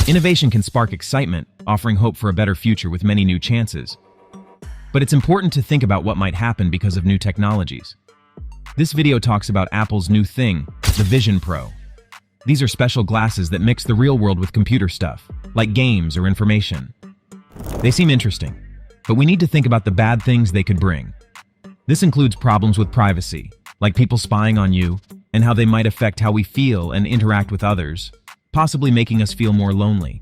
Innovation can spark excitement, offering hope for a better future with many new chances. But it's important to think about what might happen because of new technologies. This video talks about Apple's new thing, the Vision Pro. These are special glasses that mix the real world with computer stuff, like games or information. They seem interesting, but we need to think about the bad things they could bring. This includes problems with privacy, like people spying on you, and how they might affect how we feel and interact with others, possibly making us feel more lonely.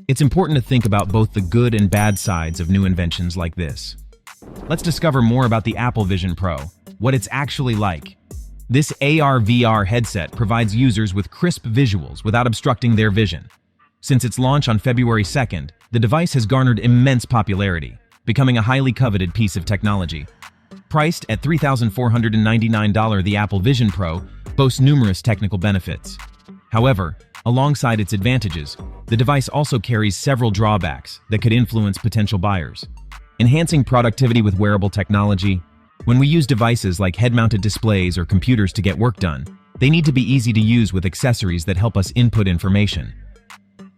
It's important to think about both the good and bad sides of new inventions like this. Let's discover more about the Apple Vision Pro, what it's actually like. This AR/VR headset provides users with crisp visuals without obstructing their vision. Since its launch on February 2nd, the device has garnered immense popularity, becoming a highly coveted piece of technology. Priced at $3,499, the Apple Vision Pro boasts numerous technical benefits. However, alongside its advantages, the device also carries several drawbacks that could influence potential buyers. Enhancing productivity with wearable technology. When we use devices like head-mounted displays or computers to get work done, they need to be easy to use with accessories that help us input information.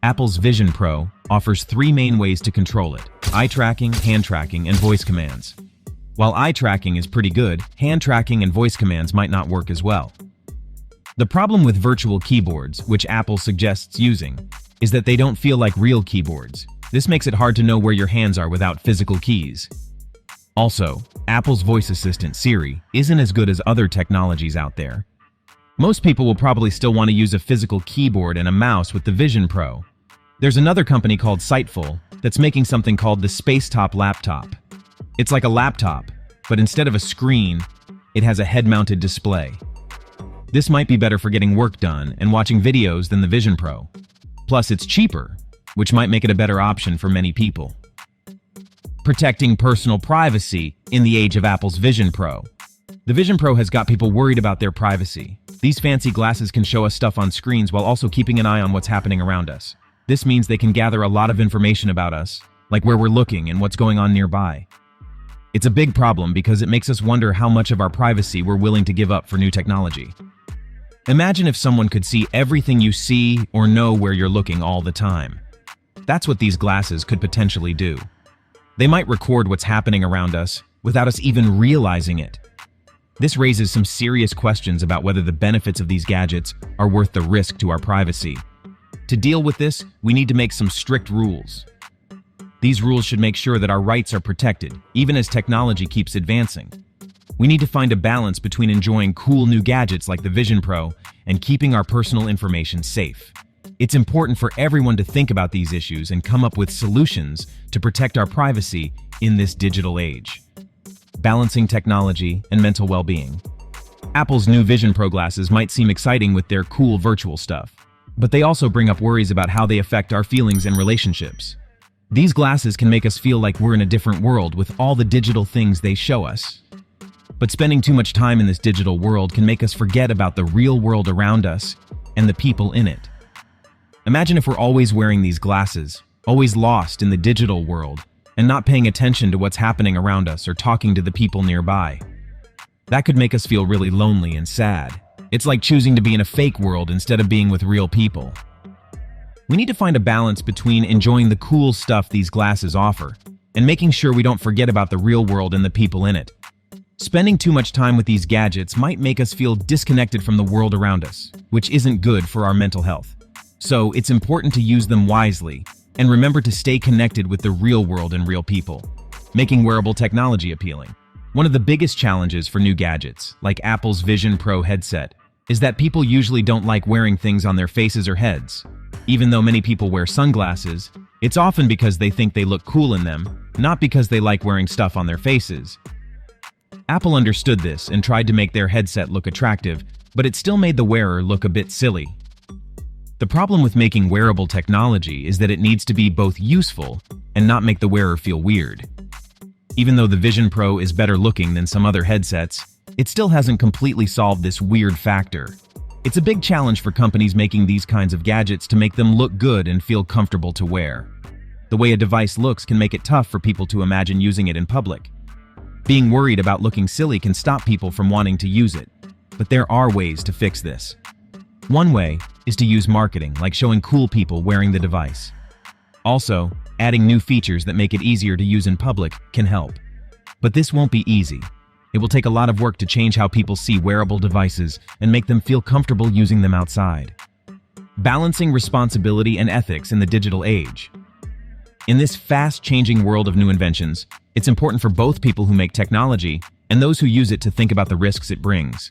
Apple's Vision Pro offers three main ways to control it: eye tracking, hand tracking, and voice commands. While eye tracking is pretty good, hand tracking and voice commands might not work as well. The problem with virtual keyboards, which Apple suggests using, is that they don't feel like real keyboards. This makes it hard to know where your hands are without physical keys. Also, Apple's voice assistant, Siri, isn't as good as other technologies out there. Most people will probably still want to use a physical keyboard and a mouse with the Vision Pro. There's another company called Sightful that's making something called the Spacetop laptop. It's like a laptop, but instead of a screen, it has a head-mounted display. This might be better for getting work done and watching videos than the Vision Pro. Plus, it's cheaper, which might make it a better option for many people. Protecting personal privacy in the age of Apple's Vision Pro. The Vision Pro has got people worried about their privacy. These fancy glasses can show us stuff on screens while also keeping an eye on what's happening around us. This means they can gather a lot of information about us, like where we're looking and what's going on nearby. It's a big problem because it makes us wonder how much of our privacy we're willing to give up for new technology. Imagine if someone could see everything you see or know where you're looking all the time. That's what these glasses could potentially do. They might record what's happening around us without us even realizing it. This raises some serious questions about whether the benefits of these gadgets are worth the risk to our privacy. To deal with this, we need to make some strict rules. These rules should make sure that our rights are protected, even as technology keeps advancing. We need to find a balance between enjoying cool new gadgets like the Vision Pro and keeping our personal information safe. It's important for everyone to think about these issues and come up with solutions to protect our privacy in this digital age. Balancing technology and mental well-being. Apple's new Vision Pro glasses might seem exciting with their cool virtual stuff, but they also bring up worries about how they affect our feelings and relationships. These glasses can make us feel like we're in a different world with all the digital things they show us. But spending too much time in this digital world can make us forget about the real world around us and the people in it. Imagine if we're always wearing these glasses, always lost in the digital world, and not paying attention to what's happening around us or talking to the people nearby. That could make us feel really lonely and sad. It's like choosing to be in a fake world instead of being with real people. We need to find a balance between enjoying the cool stuff these glasses offer and making sure we don't forget about the real world and the people in it. Spending too much time with these gadgets might make us feel disconnected from the world around us, which isn't good for our mental health. So it's important to use them wisely and remember to stay connected with the real world and real people, making wearable technology appealing. One of the biggest challenges for new gadgets, like Apple's Vision Pro headset, is that people usually don't like wearing things on their faces or heads. Even though many people wear sunglasses, it's often because they think they look cool in them, not because they like wearing stuff on their faces. Apple understood this and tried to make their headset look attractive, but it still made the wearer look a bit silly. The problem with making wearable technology is that it needs to be both useful and not make the wearer feel weird. Even though the Vision Pro is better looking than some other headsets, it still hasn't completely solved this weird factor. It's a big challenge for companies making these kinds of gadgets to make them look good and feel comfortable to wear. The way a device looks can make it tough for people to imagine using it in public. Being worried about looking silly can stop people from wanting to use it, but there are ways to fix this. One way is to use marketing, like showing cool people wearing the device. Also, adding new features that make it easier to use in public can help. But this won't be easy. It will take a lot of work to change how people see wearable devices and make them feel comfortable using them outside. Balancing responsibility and ethics in the digital age. In this fast-changing world of new inventions, it's important for both people who make technology and those who use it to think about the risks it brings.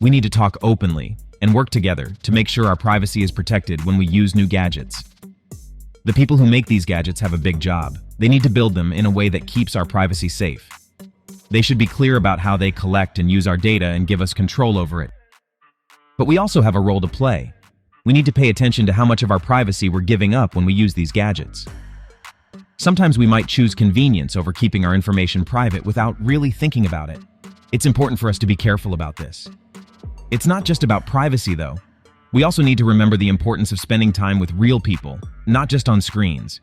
We need to talk openly and work together to make sure our privacy is protected when we use new gadgets. The people who make these gadgets have a big job. They need to build them in a way that keeps our privacy safe. They should be clear about how they collect and use our data and give us control over it. But we also have a role to play. We need to pay attention to how much of our privacy we're giving up when we use these gadgets. Sometimes we might choose convenience over keeping our information private without really thinking about it. It's important for us to be careful about this. It's not just about privacy, though. We also need to remember the importance of spending time with real people, not just on screens.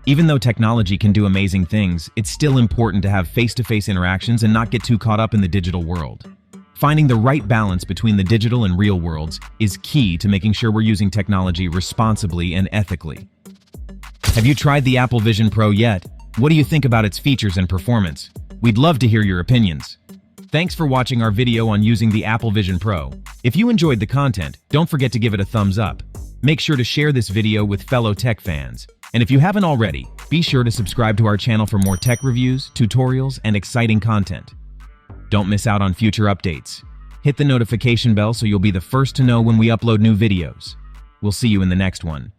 Even though technology can do amazing things, it's still important to have face-to-face interactions and not get too caught up in the digital world. Finding the right balance between the digital and real worlds is key to making sure we're using technology responsibly and ethically. Have you tried the Apple Vision Pro yet? What do you think about its features and performance? We'd love to hear your opinions. Thanks for watching our video on using the Apple Vision Pro. If you enjoyed the content, don't forget to give it a thumbs up. Make sure to share this video with fellow tech fans. And if you haven't already, be sure to subscribe to our channel for more tech reviews, tutorials, and exciting content. Don't miss out on future updates. Hit the notification bell so you'll be the first to know when we upload new videos. We'll see you in the next one.